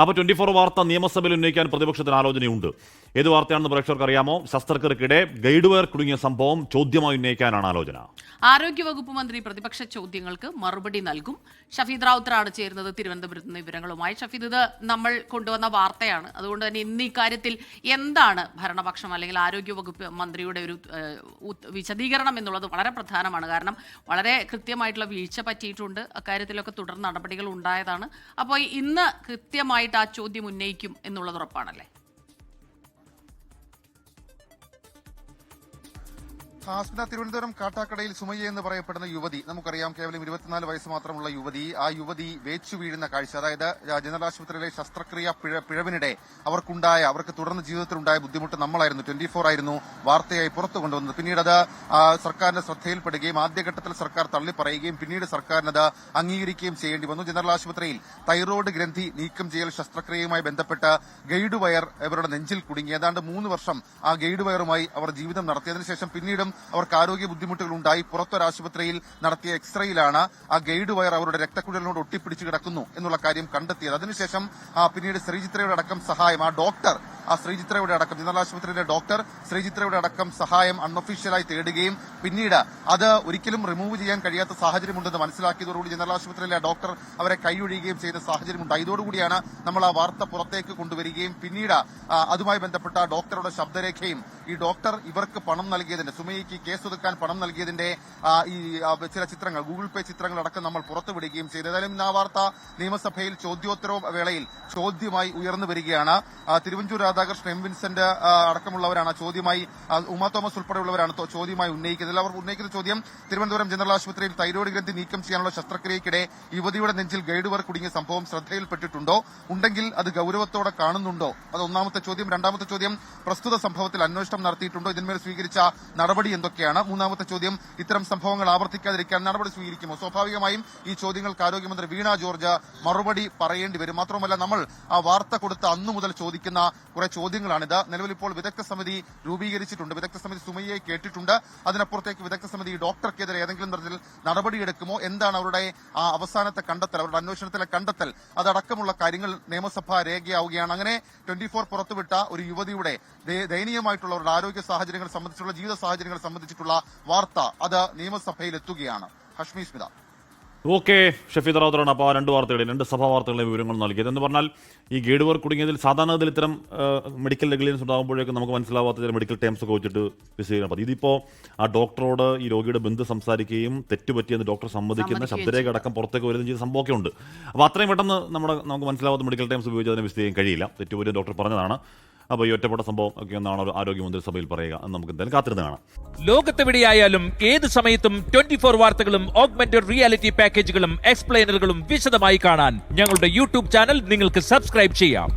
അപ്പോൾ 24 വാർത്ത നിയമസഭയിൽ ഉന്നയിക്കാൻ പ്രതിപക്ഷത്തിന് ആലോചനയുണ്ട്. ഏത് വാർത്തയാണെന്ന് പ്രേക്ഷകർക്ക് അറിയാമോ? ശസ്ത്രക്രിയക്കിടെ ഗൈഡ് വയർ കുടുങ്ങിയ സംഭവം ചോദ്യമായി ഉന്നയിക്കാനാണ് ആലോചന. ആരോഗ്യവകുപ്പ് മന്ത്രി പ്രതിപക്ഷ ചോദ്യങ്ങൾക്ക് മറുപടി നൽകും. ഷഫീദ് റാവുത്തറാണ് ചേരുന്നത് തിരുവനന്തപുരത്ത് നിന്ന് വിവരങ്ങളുമായി. ഷഫീദ്, ഇത് നമ്മൾ കൊണ്ടുവന്ന വാർത്തയാണ്. അതുകൊണ്ട് തന്നെ ഇന്ന് ഇക്കാര്യത്തിൽ എന്താണ് ഭരണപക്ഷം അല്ലെങ്കിൽ ആരോഗ്യവകുപ്പ് മന്ത്രിയുടെ ഒരു വിശദീകരണം എന്നുള്ളത് വളരെ പ്രധാനമാണ്. കാരണം വളരെ കൃത്യമായിട്ടുള്ള വീഴ്ച പറ്റിയിട്ടുണ്ട്. അക്കാര്യത്തിലൊക്കെ തുടർ നടപടികൾ ഉണ്ടായതാണ്. അപ്പോൾ ഇന്ന് കൃത്യമായിട്ട് ആ ചോദ്യം ഉന്നയിക്കും എന്നുള്ളത് ഉറപ്പാണല്ലേ? ഹാസ്മിന, തിരുവനന്തപുരം കാട്ടാക്കടയിൽ സുമയ്യ എന്ന് പറയപ്പെടുന്ന യുവതി, നമുക്കറിയാം കേവലം 24 വയസ്സ് മാത്രമുള്ള യുവതി, ആ യുവതി വേച്ചു വീഴുന്ന കാഴ്ച, അതായത് ജനറൽ ആശുപത്രിയിലെ ശസ്ത്രക്രിയ പിഴവിനിടെ അവർക്ക് തുടർന്ന് ജീവിതത്തിലുണ്ടായ ബുദ്ധിമുട്ട് നമ്മളായിരുന്നു 24 ആയിരുന്നു വാർത്തയായി പുറത്തു കൊണ്ടുവന്നത്. പിന്നീട് അത് സർക്കാരിന്റെ ശ്രദ്ധയിൽപ്പെടുകയും ആദ്യഘട്ടത്തിൽ സർക്കാർ തള്ളിപ്പറയുകയും പിന്നീട് സർക്കാരിനത് അംഗീകരിക്കുകയും ചെയ്യേണ്ടി വന്നു. ജനറൽ ആശുപത്രിയിൽ തൈറോയ്ഡ് ഗ്രന്ഥി നീക്കം ചെയ്യൽ ശസ്ത്രക്രിയയുമായി ബന്ധപ്പെട്ട് ഗൈഡ് വയർ ഇവരുടെ നെഞ്ചിൽ കുടുങ്ങി. ഏതാണ്ട് 3 വർഷം ആ ഗൈഡ് വയറുമായി അവർ ജീവിതം നടത്തിയതിനു ശേഷം പിന്നീടും അവർക്ക് ആരോഗ്യ ബുദ്ധിമുട്ടുകൾ ഉണ്ടായി. പുറത്തൊരു ആശുപത്രിയിൽ നടത്തിയ എക്സ്റേയിലാണ് ആ ഗൈഡ് വയർ അവരുടെ രക്തക്കുഴലിനോട് ഒട്ടിപ്പിടിച്ച് കിടക്കുന്നു എന്നുള്ള കാര്യം കണ്ടെത്തിയത്. അതിനുശേഷം പിന്നീട് ശ്രീചിത്രയുടെ അടക്കം സഹായം, ശ്രീചിത്രയുടെ അടക്കം ജനറൽ ആശുപത്രിയിലെ ഡോക്ടർ ശ്രീചിത്രയുടെ അടക്കം സഹായം അൺഒഫീഷ്യലായി തേടുകയും പിന്നീട് അത് ഒരിക്കലും റിമൂവ് ചെയ്യാൻ കഴിയാത്ത സാഹചര്യമുണ്ടെന്ന് മനസ്സിലാക്കിയതോടുകൂടി ജനറൽ ആശുപത്രിയിലെ ഡോക്ടർ അവരെ കൈയൊഴിയുകയും ചെയ്ത സാഹചര്യമുണ്ടായി. ഇതോടുകൂടിയാണ് നമ്മൾ ആ വാർത്ത പുറത്തേക്ക് കൊണ്ടുവരികയും പിന്നീട് അതുമായി ബന്ധപ്പെട്ട ഡോക്ടറുടെ ശബ്ദരേഖയും ഈ ഡോക്ടർ ഇവർക്ക് പണം നൽകിയതിന്റെ, സുമയ്യയ്ക്ക് കേസ് ഒതുക്കാൻ പണം നൽകിയതിന്റെ ഈ ചില ചിത്രങ്ങൾ, ഗൂഗിൾ പേ ചിത്രങ്ങൾ അടക്കം നമ്മൾ പുറത്തുവിടുകയും ചെയ്തു. ഏതായാലും ഇന്ന് ആ വാർത്ത നിയമസഭയിൽ ചോദ്യോത്തര വേളയിൽ ചോദ്യമായി ഉയർന്നു വരികയാണ്. തിരുവഞ്ചൂർ രാധാകൃഷ്ണൻ, എം വിൻസെന്റ് അടക്കമുള്ളവരാണ് ചോദ്യമായി, ഉമാ തോമസ് ഉൾപ്പെടെയുള്ളവരാണ് ചോദ്യമായി ഉന്നയിക്കുന്നത്. അവർ ഉന്നയിക്കുന്ന ചോദ്യം, തിരുവനന്തപുരം ജനറൽ ആശുപത്രിയിൽ തൈറോയ്ഡ് ഗ്രന്ഥി നീക്കം ചെയ്യാനുള്ള ശസ്ത്രക്രിയയ്ക്കിടെ യുവതിയുടെ നെഞ്ചിൽ ഗൈഡ് വയർ കുടുങ്ങിയ സംഭവം ശ്രദ്ധയിൽപ്പെട്ടിട്ടുണ്ടോ? ഉണ്ടെങ്കിൽ അത് ഗൌരവത്തോടെ കാണുന്നുണ്ടോ? അത് ഒന്നാമത്തെ ചോദ്യം. രണ്ടാമത്തെ ചോദ്യം, പ്രസ്തുത സംഭവത്തിൽ അന്വേഷണം നടത്തിയിട്ടുണ്ടോ? ഇതിന്മേൽ സ്വീകരിച്ച നടപടി എന്തൊക്കെയാണ്? മൂന്നാമത്തെ ചോദ്യം, ഇത്തരം സംഭവങ്ങൾ ആവർത്തിക്കാതിരിക്കാൻ നടപടി സ്വീകരിക്കുമോ? സ്വാഭാവികമായും ഈ ചോദ്യങ്ങൾക്ക് ആരോഗ്യമന്ത്രി വീണ ജോർജ് മറുപടി പറയേണ്ടി വരും. മാത്രമല്ല, നമ്മൾ ആ വാർത്ത കൊടുത്ത അന്നു മുതൽ ചോദിക്കുന്ന കുറെ ചോദ്യങ്ങളാണിത്. നിലവിൽ ഇപ്പോൾ വിദഗ്ധ സമിതി രൂപീകരിച്ചിട്ടുണ്ട്. വിദഗ്ധ സമിതി സുമയ്യയെ കേട്ടിട്ടുണ്ട്. അതിനപ്പുറത്തേക്ക് വിദഗ്ധ സമിതി ഡോക്ടർക്കെതിരെ ഏതെങ്കിലും തരത്തിൽ നടപടിയെടുക്കുമോ, എന്താണ് അവരുടെ അവസാനത്തെ കണ്ടെത്തൽ, അവരുടെ അന്വേഷണത്തിലെ കണ്ടെത്തൽ, അതടക്കമുള്ള കാര്യങ്ങൾ നിയമസഭ രേഖയാവുകയാണ്. അങ്ങനെ 24 പുറത്തുവിട്ട ഒരു യുവതിയുടെ ദയനീയമായിട്ടുള്ളവരുടെ ആരോഗ്യ സാഹചര്യങ്ങൾ സംബന്ധിച്ചുള്ള, ജീവിത സാഹചര്യങ്ങൾ സംബന്ധിച്ചിട്ടുള്ള വാർത്ത അത് നിയമസഭയിൽ എത്തുകയാണ്. ഹഷ്മി സ്മിത. ഓക്കെ, ഷഫീദ് റാവുത്തറാണ് അപ്പോൾ 2 വാർത്തകളുടെ 2 സഭാ വാർത്തകളുടെ വിവരങ്ങൾ നൽകിയത്. എന്ന് പറഞ്ഞാൽ ഈ ഗൈഡ് വയർ കുടുങ്ങിയതിൽ സാധാരണ ഇത്തരം മെഡിക്കൽ നെഗ്ലിജൻസ് ഉണ്ടാകുമ്പോഴേക്കും നമുക്ക് മനസ്സിലാവാത്ത ചില മെഡിക്കൽ ടേംസ് ഒക്കെ വെച്ചിട്ട് വിശദീകരിക്കണം. അപ്പോൾ ഇതിപ്പോൾ ആ ഡോക്ടറോട് ഈ രോഗിയുടെ ബന്ധു സംസാരിക്കുകയും തെറ്റുപറ്റിയെന്ന് ഡോക്ടർ സമ്മതിക്കുന്ന ശബ്ദരേഖ അടക്കം പുറത്തേക്ക് വരുന്ന ചെയ്ത സംഭവമൊക്കെ ഉണ്ട്. അപ്പോൾ അത്രയും പെട്ടെന്ന് നമുക്ക് മനസ്സിലാവാത്ത മെഡിക്കൽ ടേംസ് ഉപയോഗിച്ച് അതിനെ വിശദീകരിക്കാൻ കഴിയില്ല. തെറ്റുപറ്റിയ ഡോക്ടർ പറഞ്ഞതാണ്. അപ്പോൾ ഈ ഒറ്റപ്പെട്ട സംഭവം ഒക്കെ എന്നാണ് ആരോഗ്യമന്ത്രി സഭയിൽ പറയുക എന്ന് നമുക്ക് എന്തായാലും കാത്തിരുന്ന് കാണാം. ലോകത്തെവിടെയായാലും ഏത് സമയത്തും 24 വാർത്തകളും ഓഗ്മെന്റഡ് റിയാലിറ്റി പാക്കേജുകളും എക്സ്പ്ലെയിനറുകളും വിശദമായി കാണാൻ ഞങ്ങളുടെ യൂട്യൂബ് ചാനൽ നിങ്ങൾക്ക് സബ്സ്ക്രൈബ് ചെയ്യാം.